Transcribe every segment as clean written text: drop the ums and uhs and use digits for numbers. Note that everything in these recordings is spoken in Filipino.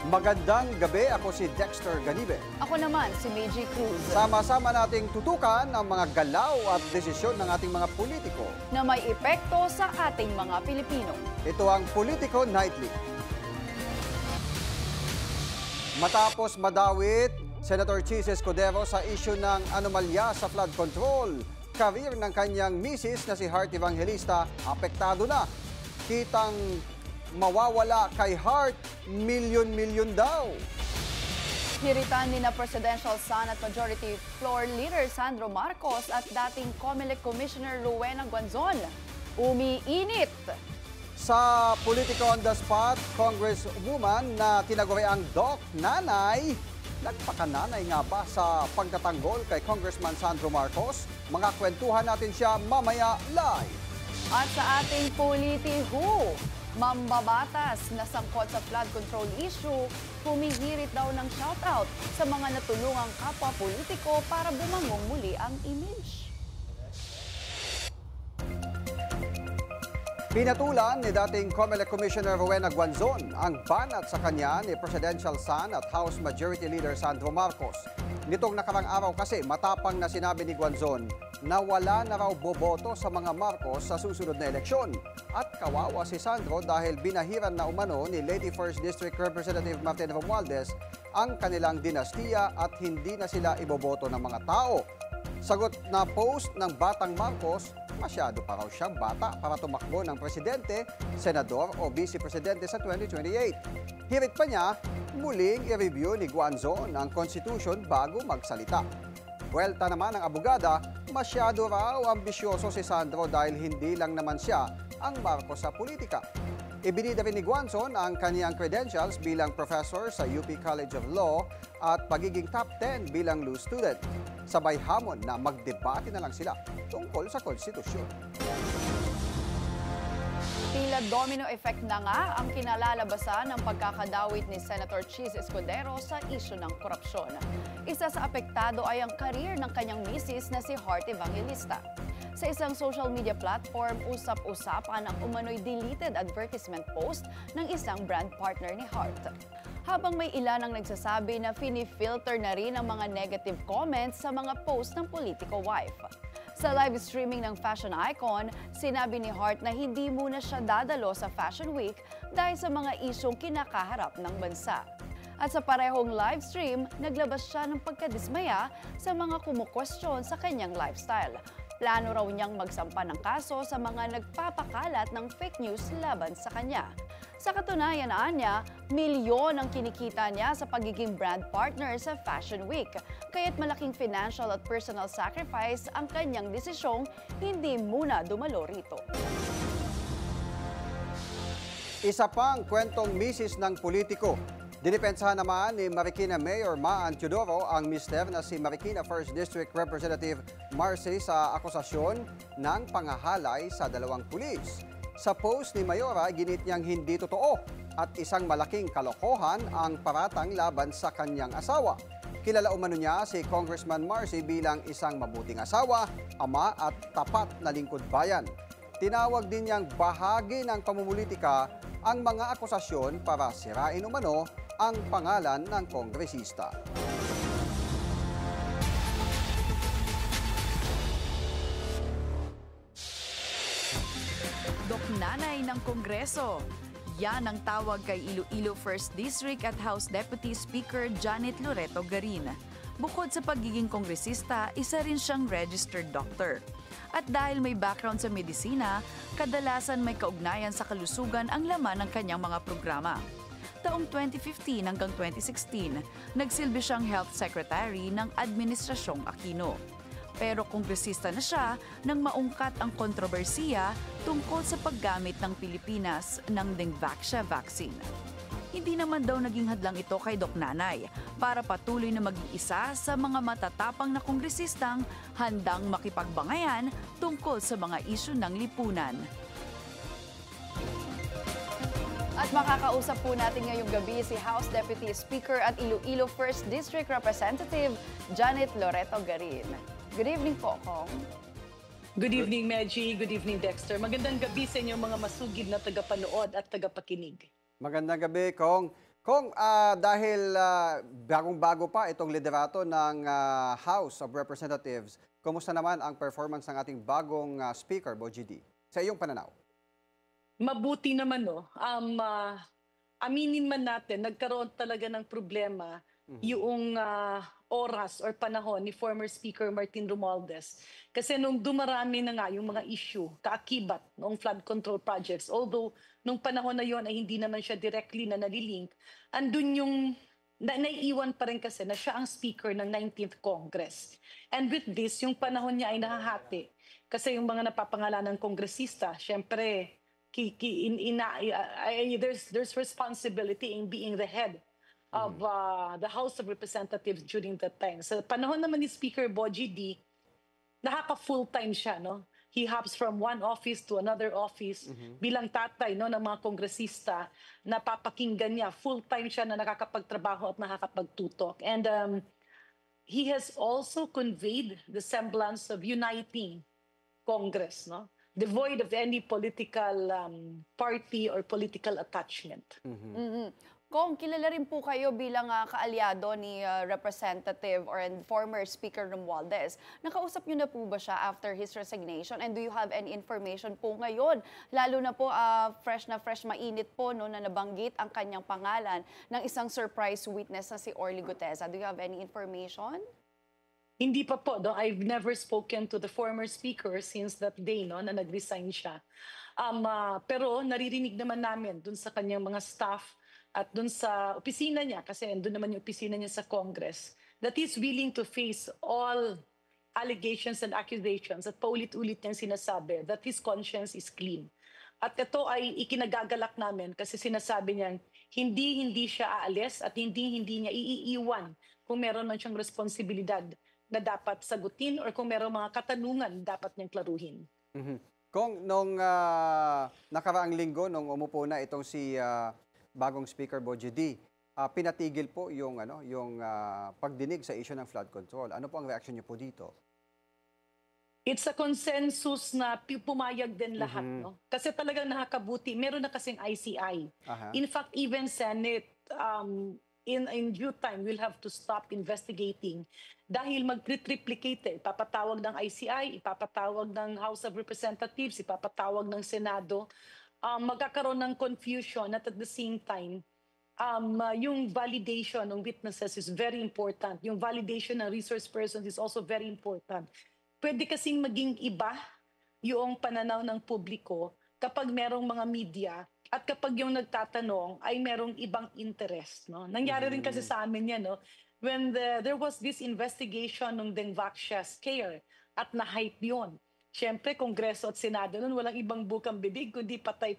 Magandang gabi, ako si Dexter Ganibe. Ako naman, si Meiji Cruz. Sama-sama nating tutukan ang mga galaw at desisyon ng ating mga politiko. Na may epekto sa ating mga Pilipino. Ito ang Politico Nightly. Matapos madawit, Senator Chis Escudero sa isyu ng anomalya sa flood control, career ng kanyang misis na si Heart Evangelista apektado na. Kitang mawawala kay Heart, milyon-milyon daw. Hiritan ni na Presidential Son at Majority Floor Leader Sandro Marcos at dating COMELEC Commissioner Rowena Guanzon. Umiinit. Sa Politico on the Spot, Congresswoman na tinaguriang Doc Nanay, nagpakananay nga ba sa pagtatanggol kay Congressman Sandro Marcos? Mga kwentuhan natin siya mamaya live. At sa ating Politiho, mambabatas na sangkot sa flood control issue, humihirit daw ng shoutout sa mga natulungang kapwa politiko para bumangong muli ang image. Pinatulan ni dating COMELEC Commissioner Rowena Guanzon ang banat sa kanya ni Presidential Son at House Majority Leader Sandro Marcos. Nitong nakarang araw kasi matapang na sinabi ni Guanzon na wala na raw boboto sa mga Marcos sa susunod na eleksyon. At kawawa si Sandro dahil binahiran na umano ni Lady 1st District Representative Martin Romualdez ang kanilang dinastiya at hindi na sila iboboto ng mga tao. Sagot na post ng Batang Marcos, masyado pa raw siyang bata para tumakbo ng presidente, senador o vice-presidente sa 2028. Hirit pa niya, muling i-review ni Guanzon ang konstitusyon bago magsalita. Buwelta naman ng abogada, masyado raw ambisyoso si Sandro dahil hindi lang naman siya ang Marcos sa politika. Ibinida rin ni Guanzon ang kaniyang credentials bilang professor sa UP College of Law at pagiging top 10 bilang law student. Sabay hamon na magdebate na lang sila tungkol sa konstitusyon. Tila domino effect na nga ang kinalalabasan ng pagkakadawit ni Senator Chis Escudero sa isyu ng korupsyon. Isa sa apektado ay ang career ng kanyang misis na si Heart Evangelista. Sa isang social media platform, usap-usapan ang umano'y deleted advertisement post ng isang brand partner ni Heart. Habang may ilan ang nagsasabi na fini-filter na rin ang mga negative comments sa mga post ng politico wife. Sa live streaming ng fashion icon, sinabi ni Heart na hindi muna siya dadalo sa Fashion Week dahil sa mga isyong kinakaharap ng bansa. At sa parehong live stream, naglabas siya ng pagkadismaya sa mga kumukwestiyon sa kanyang lifestyle. Plano raw niyang magsampa ng kaso sa mga nagpapakalat ng fake news laban sa kanya. Sa katunayan, anya, milyon ang kinikita niya sa pagiging brand partner sa Fashion Week. Kaya't malaking financial at personal sacrifice ang kanyang desisyong hindi muna dumalo rito. Isa pang kwentong misis ng politiko. Dinipensahan naman ni Marikina Mayor Maan Teodoro ang mister na si Marikina 1st District Representative Marcy sa akusasyon ng pangahalay sa dalawang pulis. Sa post ni Mayora, ginit niyang hindi totoo at isang malaking kalokohan ang paratang laban sa kanyang asawa. Kilala umano niya si Congressman Marcy bilang isang mabuting asawa, ama at tapat na lingkod bayan. Tinawag din niyang bahagi ng pamumulitika ang mga akusasyon para sirain umano ang pangalan ng kongresista. Doc Nanay ng Kongreso. Yan ang tawag kay Iloilo 1st District at House Deputy Speaker Janet Loreto Garin. Bukod sa pagiging kongresista, isa rin siyang registered doctor. At dahil may background sa medisina, kadalasan may kaugnayan sa kalusugan ang laman ng kanyang mga programa. Taong 2015 hanggang 2016, nagsilbi siyang Health Secretary ng Administrasyong Aquino. Pero kongresista na siya nang maungkat ang kontrobersiya tungkol sa paggamit ng Pilipinas ng Dengvaxia vaccine. Hindi naman daw naging hadlang ito kay Doc Nanay para patuloy na maging isa sa mga matatapang na kongresistang handang makipagbangayan tungkol sa mga isyu ng lipunan. At makakausap po natin ngayong gabi si House Deputy Speaker at Iloilo 1st District Representative Janet Loreto Garin. Good evening po, Kong. Good evening, Meji. Good evening, Dexter. Magandang gabi sa inyong mga masugid na tagapanood at tagapakinig. Magandang gabi, Kong. Kung dahil bagong-bago pa itong liderato ng House of Representatives, kumusta naman ang performance ng ating bagong Speaker, Bogie D? Sa iyong pananaw? Mabuti naman, no? Aminin man natin, nagkaroon talaga ng problema yung oras or panahon ni former Speaker Martin Romualdez. Kasi nung dumarami na nga yung mga issue, kaakibat ng flood control projects, although nung panahon na yon ay hindi naman siya directly na nalilink, andun yung naiiwan pa rin kasi na siya ang Speaker ng 19th Congress. And with this, yung panahon niya ay nahahati. Kasi yung mga napapangalan ng kongresista, syempre, there's responsibility in being the head of the House of Representatives during that time. Sa panahon naman ni Speaker Bogie D, nakaka-full-time siya, no? He hops from one office to another office. Bilang tatay, no, ng mga kongresista, napapakinggan niya, full-time siya na nakakapagtrabaho at nakakapagtutok. And he has also conveyed the semblance of uniting Congress, no? Devoid of any political party or political attachment. Kung kilala rin po kayo bilang kaalyado ni Representative or former Speaker Romualdez, nakausap niyo na po ba siya after his resignation? And do you have any information po ngayon? Lalo na po fresh mainit po no, na nabanggit ang kanyang pangalan ng isang surprise witness na si Orly Gutesa. Do you have any information? Hindi pa po, no? I've never spoken to the former speaker since that day, no, na nag-resign siya. Pero naririnig naman namin dun sa kanyang mga staff at dun sa opisina niya, kasi dun naman yung opisina niya sa Congress, that he's willing to face all allegations and accusations at paulit-ulit niyang sinasabi that his conscience is clean. At ito ay ikinagagalak namin kasi sinasabi niyang hindi siya aalis at hindi niya iiwan kung meron man siyang responsibilidad na dapat sagutin or kung mayroong mga katanungan dapat niyang klaruhin. Kung nung nakaraang linggo, nung umupo na itong si bagong Speaker Bogie D, pinatigil po yung pagdinig sa issue ng flood control. Ano po ang reaction niyo po dito? It's a consensus na pumayag din lahat, no? Kasi talagang nakakabuti. Meron na kasing ICI. In fact, even Senate, in due time, we'll have to stop investigating dahil mag-triplicate. Ipapatawag ng ICI, ipapatawag ng House of Representatives, ipapatawag ng Senado. Magkakaroon ng confusion at the same time, yung validation ng witnesses is very important. Yung validation ng resource persons is also very important. Pwede kasing maging iba yung pananaw ng publiko kapag merong mga media at kapag yung nagtatanong ay merong ibang interest, no? Nangyari rin kasi sa amin yan, no? When there was this investigation ng Dengvaxia scare at na-hype yun. Siyempre, Kongreso at Senado nun walang ibang bukang bibig kundi patay.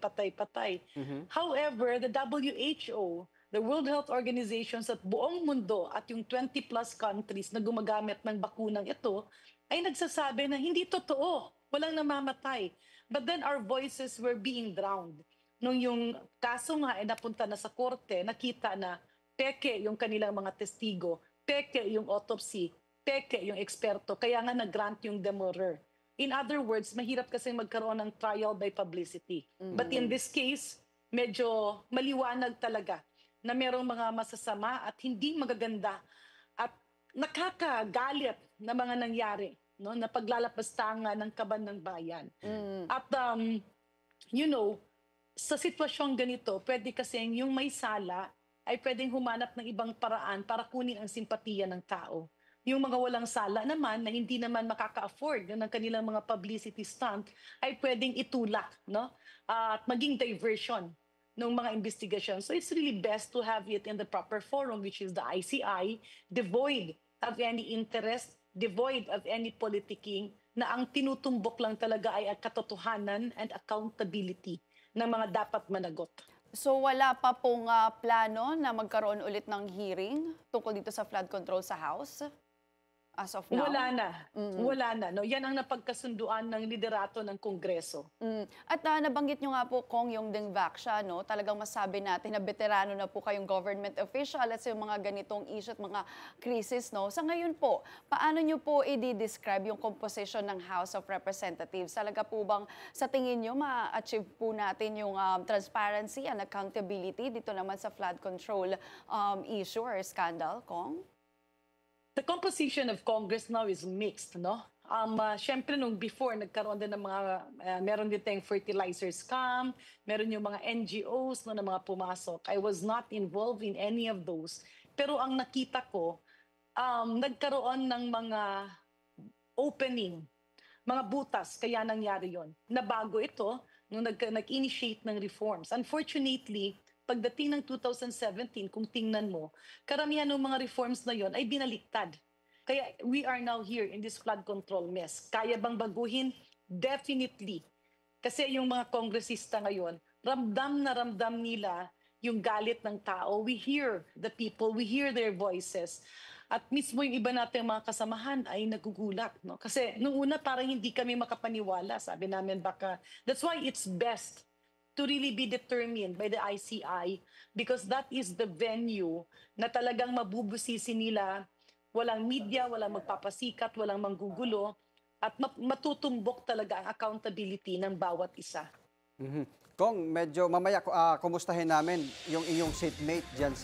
However, the WHO, the World Health Organization at buong mundo at yung 20+ countries na gumagamit ng bakunang ito ay nagsasabi na hindi totoo, walang namamatay. But then our voices were being drowned. Nung yung kaso nga ay napunta na sa korte, nakita na peke yung kanilang mga testigo, peke yung autopsy, peke yung eksperto, kaya nga nag-grant yung demurrer. In other words, mahirap kasi magkaroon ng trial by publicity. But in this case, medyo maliwanag talaga na merong mga masasama at hindi magaganda at nakakagalit na mga nangyari, no, na paglalapastangan ng kaban ng bayan. At sa sitwasyong ganito, pwede kasing yung may sala ay pwedeng humanap ng ibang paraan para kunin ang simpatiya ng tao. Yung mga walang sala naman na hindi naman makaka-afford ng kanilang mga publicity stunt ay pwedeng itulak, no? At maging diversion ng mga investigasyon. So it's really best to have it in the proper forum, which is the ICI, devoid of any interest, devoid of any politicking, na ang tinutumbok lang talaga ay katotohanan and accountability ng mga dapat managot. So wala pa pong plano na magkaroon ulit ng hearing tungkol dito sa flood control sa House? as of now? Wala na. Wala na. No? Yan ang napagkasunduan ng liderato ng Kongreso. At nabanggit nyo nga po, Kong, yung Dingvac siya, no? Talagang masabi natin na veterano na po kayong government official at sa mga ganitong issue at mga crisis. No? Sa ngayon po, paano nyo po i-describe yung composition ng House of Representatives? Talaga po bang sa tingin nyo ma-achieve po natin yung transparency and accountability dito naman sa flood control issue or scandal, Kong? The composition of Congress now is mixed, no? Siyempre, nung before, nagkaroon din ng mga, meron din tayong fertilizer scam, meron yung mga NGOs no, na mga pumasok. I was not involved in any of those. Pero ang nakita ko, nagkaroon ng mga opening, mga butas, kaya nangyari yon. Nabago ito nung nag-initiate ng reforms. Unfortunately, pagdating ng 2017, kung tingnan mo, karamihan ng mga reforms na yon ay binaliktad. Kaya we are now here in this flood control mess. Kaya bang baguhin? Definitely. Kasi yung mga kongresista ngayon, ramdam na ramdam nila yung galit ng tao. We hear the people, we hear their voices. At mismo yung iba nating mga kasamahan ay nagugulat. No? Kasi nung una parang hindi kami makapaniwala. Sabi namin baka, that's why it's best to really be determined by the ICI because that is the venue na talagang mabubusisi nila. Walang media, walang magpapasikat, walang manggugulo at matutumbok talaga ang accountability ng bawat isa. Kong, medyo mamaya kumustahin namin yung inyong seatmate diyan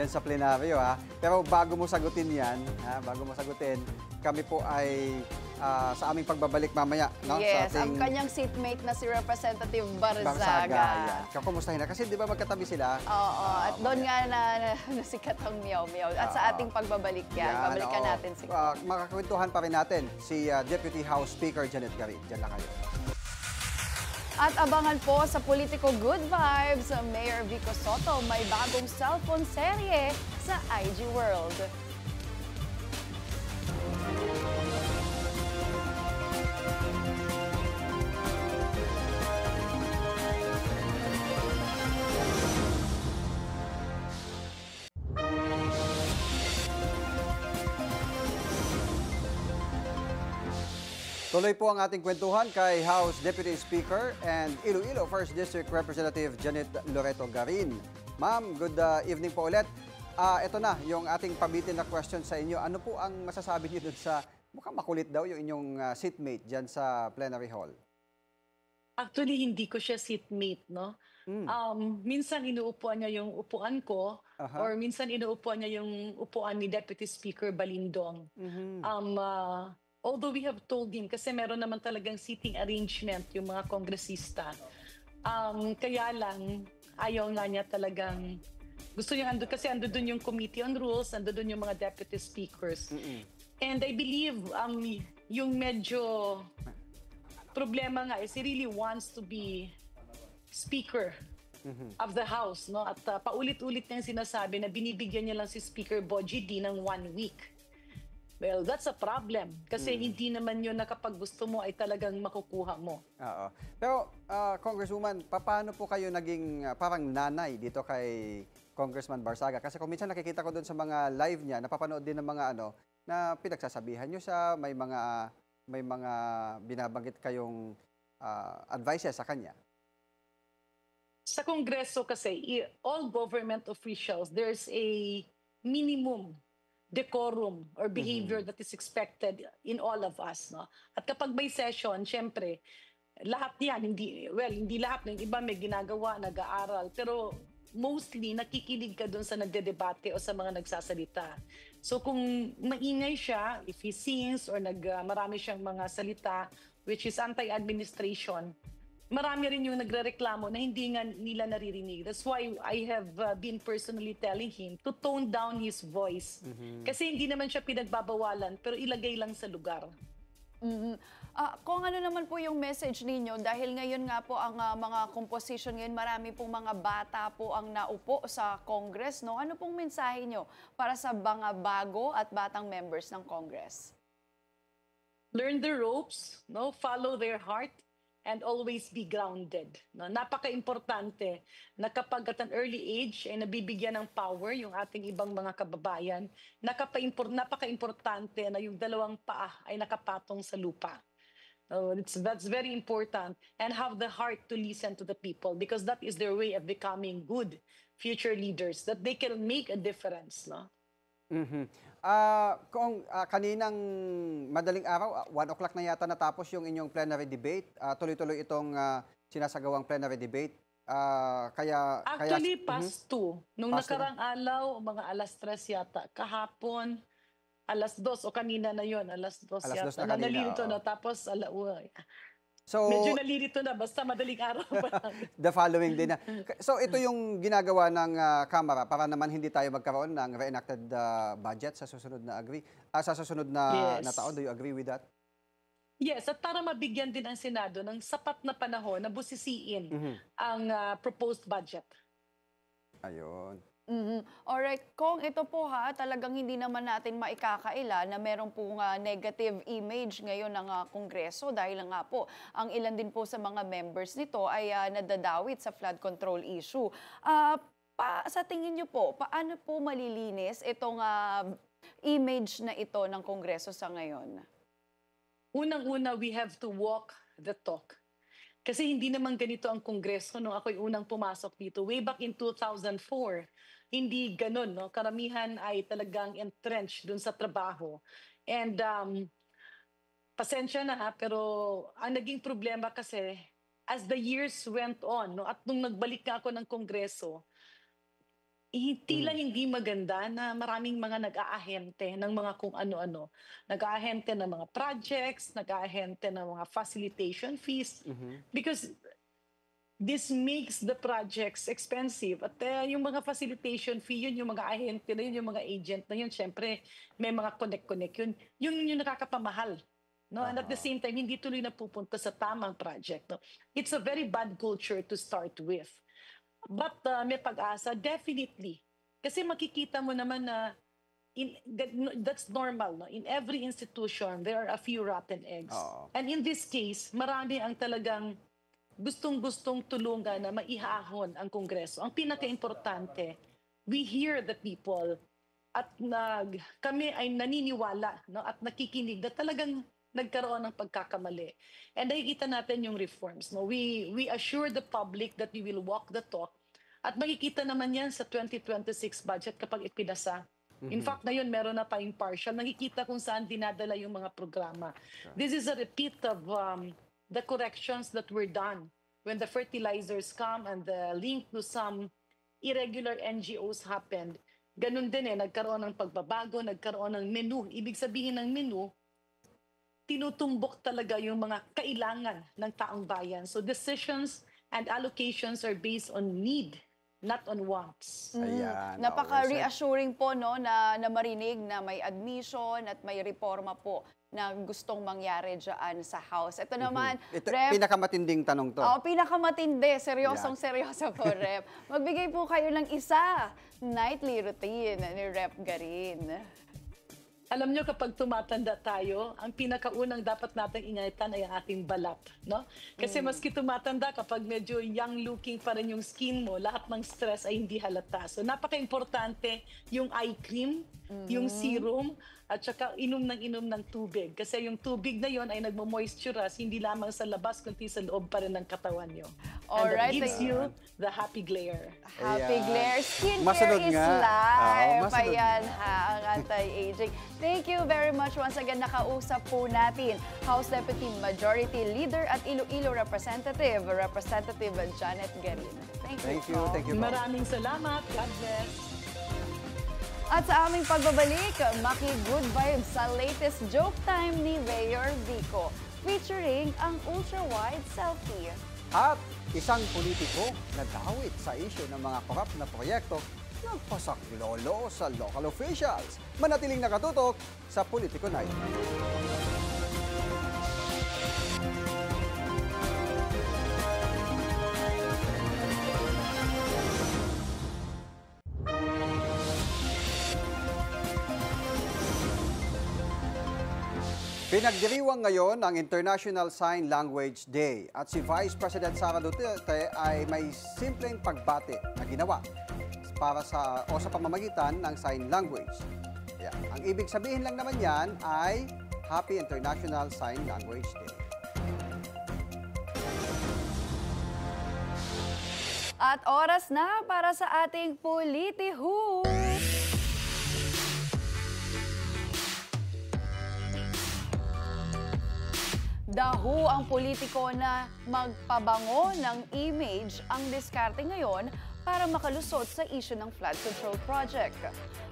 sa plenaryo ha. Pero bago mo sagutin 'yan, bago mo sagutin, kami po ay sa aming pagbabalik mamaya, no? Yes, sa ang kanyang seatmate na si Representative Barzaga. Kumustahin na kasi 'di ba magkatabi sila? Oo, at doon nga nasikat ang meow-meow. At sa ating pagbabalik yan, babalikan natin si makakwentuhan pa rin natin si Deputy House Speaker Janet Garin. Diyan lang kayo. At abangan po sa Politico Good Vibes, Mayor Vico Soto may bagong cellphone serye sa IG World. Tuloy po ang ating kwentuhan kay House Deputy Speaker and Iloilo 1st District Representative Janet Loreto Garin. Ma'am, good evening po ulit. Ito na, yung ating pabitin na question sa inyo. Ano po ang masasabi niyo dun sa, mukhang makulit daw yung inyong seatmate dyan sa plenary hall? Actually, hindi ko siya seatmate, no? Minsan inuupuan niya yung upuan ko or minsan inuupuan niya yung upuan ni Deputy Speaker Balindong. Although we have told him, kasi meron naman talagang seating arrangement yung mga kongresista. Kaya lang, ayaw nga niya talagang, gusto niya kasi ando dun yung Committee on Rules, ando dun yung mga Deputy Speakers. And I believe yung medyo problema nga is he really wants to be Speaker of the House. No? At paulit-ulit niyang sinasabi na binibigyan niya lang si Speaker Bogie D ng 1 week. Well, that's a problem. Kasi hindi naman yun na kapag gusto mo ay talagang makukuha mo. Oo. Pero, Congresswoman, paano po kayo naging parang nanay dito kay Congressman Barzaga? Kasi kung minsan nakikita ko doon sa mga live niya, napapanood din ng mga na pinagsasabihan niyo siya, may mga binabanggit kayong advices sa kanya. Sa Kongreso kasi, all government officials, there's a minimum decorum or behavior that is expected in all of us, no? At kapag may session, syempre, lahat yan, hindi lahat, yung iba may ginagawa, nag-aaral, pero mostly nakikinig ka dun sa nagdedebate o sa mga nagsasalita. So kung maingay siya, if he sings or marami siyang mga salita, which is anti-administration, marami rin yung nagrereklamo na hindi nga nila naririnig. That's why I have been personally telling him to tone down his voice. Kasi hindi naman siya pinagbabawalan, pero ilagay lang sa lugar. Kung ano naman po yung message ninyo, dahil ngayon nga po ang mga composition ngayon, marami pong mga bata po ang naupo sa Congress, no? Ano pong mensahe nyo para sa mga bago at batang members ng Congress? Learn the ropes, no? Follow their heart. and always be grounded. No? Napaka-importante na kapag at an early age ay nabibigyan ng power yung ating ibang mga kababayan, napaka-importante na yung dalawang paa ay nakapatong sa lupa. That's very important, and have the heart to listen to the people because that is their way of becoming good future leaders, that they can make a difference. No? Kung kaninang madaling araw, 1 o'clock na yata natapos yung inyong plenary debate. Tuloy-tuloy itong sinasagawang plenary debate. Actually, past 2. Nung Past two nakarang alaw, mga alas 3 yata. Kahapon, alas 2 o kanina na yon, alas 2 Alas 2 yata. na kanina, Nalilito oo. na, tapos alawa. So, Medyo nalilito na, basta madaling araw pa lang. the following day na. So, ito yung ginagawa ng Kamara para naman hindi tayo magkaroon ng reenacted budget sa susunod na sa susunod na Yes. taon. Do you agree with that? Yes, at para mabigyan din ang Senado ng sapat na panahon na busisiin ang proposed budget. Ayun. Alright, Kong, ito po talagang hindi naman natin maikakaila na meron pong negative image ngayon ng Kongreso dahil nga po, ang ilan din po sa mga members nito ay nadadawit sa flood control issue. Sa tingin niyo po, paano po malilinis itong image na ito ng Kongreso sa ngayon? Unang-una, we have to walk the talk. Kasi hindi naman ganito ang Kongreso nung ako'y unang pumasok dito. Way back in 2004, hindi ganun. No? Karamihan ay talagang entrenched dun sa trabaho. And pasensya na pero ang naging problema kasi, as the years went on, no, at nung nagbalik na ako ng Kongreso, tila hindi maganda na maraming mga nag-aahente ng mga kung ano-ano. Nag-aahente ng mga projects, nag-aahente ng mga facilitation fees. Because this makes the projects expensive. At yung mga facilitation fee, yun yung mga ahente na yun, yung mga agent na yun, syempre may mga connect-connect yun. Yung nakakapamahal. No? And at the same time, hindi tuloy na pupunta sa tamang project. No? It's a very bad culture to start with. But may pag-asa, definitely. Kasi makikita mo naman na that's normal. No? In every institution, there are a few rotten eggs. And in this case, marami ang talagang gustong-gustong tulungan na maihahon ang Kongreso. Ang pinaka-importante, we hear the people at kami ay naniniwala, no? At nakikinig na talagang nagkaroon ng pagkakamali. And nakikita natin yung reforms. No? We assure the public that we will walk the talk. At makikita naman yan sa 2026 budget kapag ipinasa. In fact, ngayon meron na tayong partial. Nakikita kung saan dinadala yung mga programa. This is a repeat of the corrections that were done when the fertilizers come and the link to some irregular NGOs happened. Ganun din nagkaroon ng pagbabago, nagkaroon ng menu. Ibig sabihin ng menu, tinutumbok talaga yung mga kailangan ng taong bayan. So decisions and allocations are based on need, not on wants. Ayan. Napaka-reassuring po no, na marinig na may admission at may reforma po na gustong mangyari dyan sa House. Ito naman, Ito, Rep, pinakamatinding tanong to. pinakamatindi. Seryosong-seryoso po, Rep. Magbigay po kayo ng isa, nightly routine ni Rep Garin. Alam nyo, kapag tumatanda tayo, ang pinakaunang dapat nating ingatan ay ang ating balat. No? Kasi maski tumatanda, kapag medyo young-looking pa rin yung skin mo, lahat ng stress ay hindi halata. So napaka-importante yung eye cream, yung serum, at saka inom ng tubig. Kasi yung tubig na yon ay nagmo-moisturize, hindi lamang sa labas, kundi sa loob pa rin ng katawan nyo. And that Alright, gives you the happy glare. Happy Ayan. Glare. Skincare Masunod is nga. life. Masunod Ayan ang anti-aging. Thank you very much once again. Nakausap po natin House Deputy Majority Leader at Iloilo Representative Janet Garin. Thank you. po. Thank you po. Maraming salamat. God bless. At sa aming pagbabalik, maki-good vibes sa latest joke time ni Mayor Vico featuring ang ultra-wide selfie. At isang politiko na dawit sa isyu ng mga korap na proyekto nagpasaklolo sa local officials. Manatiling nakatutok sa Politico Night. Pinagdiriwang ngayon ang International Sign Language Day at si Vice President Sara Duterte ay may simpleng pagbati na ginawa sa pamamagitan ng sign language. Yan. Ang ibig sabihin lang naman yan ay Happy International Sign Language Day. At oras na para sa ating Politiho. Daho ang politiko na magpabango ng image ang diskarte ngayon para makalusot sa issue ng flood control project.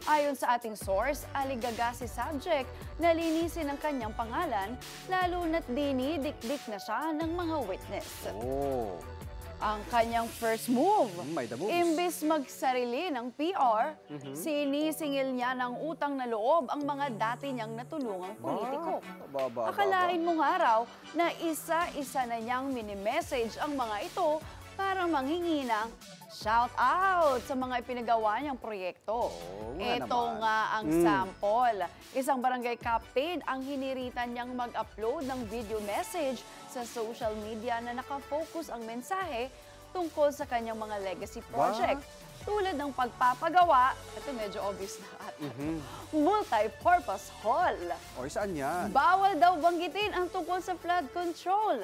Ayon sa ating source, aligaga si subject na linisin ang kanyang pangalan lalo na't dinidikdik na siya ng mga witness. Oh. Ang kanyang first move, May the moves. imbis magsarili ng PR, sinisingil niya ng utang na loob ang mga dati niyang natulungang politiko. Akalain mo nga raw na isa-isa na niyang mini-message ang mga ito para manghingi ng shout out sa mga ipinagawa niyang proyekto. Ito nga ang sample. Isang barangay captain ang hiniritan niyang mag-upload ng video message sa social media na nakafocus ang mensahe tungkol sa kanyang mga legacy project. Tulad ng pagpapagawa, ito medyo obvious na ata, multi-purpose hall. O, saan yan? Bawal daw banggitin ang tungkol sa flood control.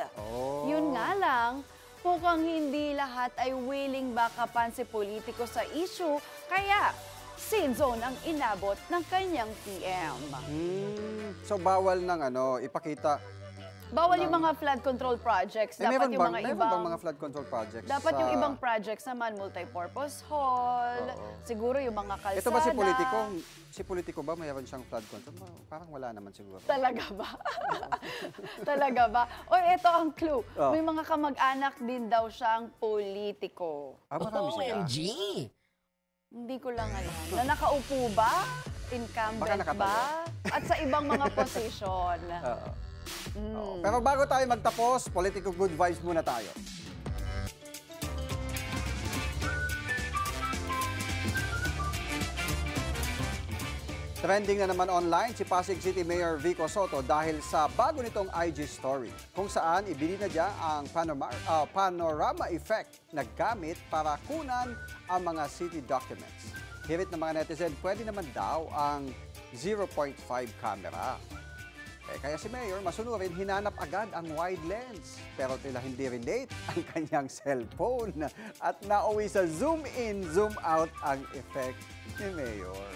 Yun nga lang, mukhang hindi lahat ay willing bakapan si politiko sa issue, kaya seed zone ang inabot ng kanyang PM. So bawal ng ipakita. Bawal yung mga flood control projects. Dapat yung mga meron ibang... bang mga flood control projects? Dapat yung ibang projects naman, multi-purpose hall, siguro yung mga kalsada. Ito ba si politiko ba mayroon siyang flood control? Parang wala naman siguro. Talaga ba? Talaga ba? O ito ang clue. May mga kamag-anak din daw siyang politiko. Marami sila. Hindi ko lang alam. Na nakaupo ba? Incumbent ba? At sa ibang mga posisyon. Pero bago tayo magtapos, political good vibes muna tayo. Trending na naman online si Pasig City Mayor Vico Soto dahil sa bago nitong IG story kung saan ibinidya ang panorama effect na gamit para kunan ang mga city documents. Hirit ng mga netizen, pwede naman daw ang 0.5 camera. Kaya si Mayor, masunurin, hinanap agad ang wide lens. Pero tila hindi relate ang kanyang cellphone at nauwi sa zoom in, zoom out ang effect ni Mayor.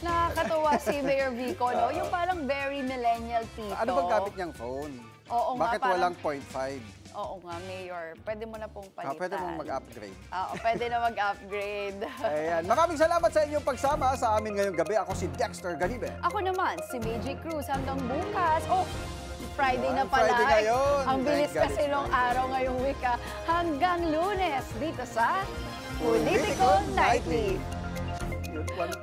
Nakakatuwa si Mayor Vico, no? Yung parang very millennial tito. Ano bang gamit niyang phone? Oo nga, Bakit walang 0.5? Oo nga, Mayor. Pwede mo na pong palitan. Pwede mong mag-upgrade. Oo, pwede na mag-upgrade. Ayan. Maraming salamat sa inyong pagsama sa amin ngayong gabi. Ako si Dexter Ganibe. Ako naman, si Meiji Cruz. Hanggang bukas. Friday na pala. Friday ngayon. Ang bilis Thank God kasi it's nung Friday. araw ngayong wika. Hanggang Lunes dito sa Political Nightly. Good one.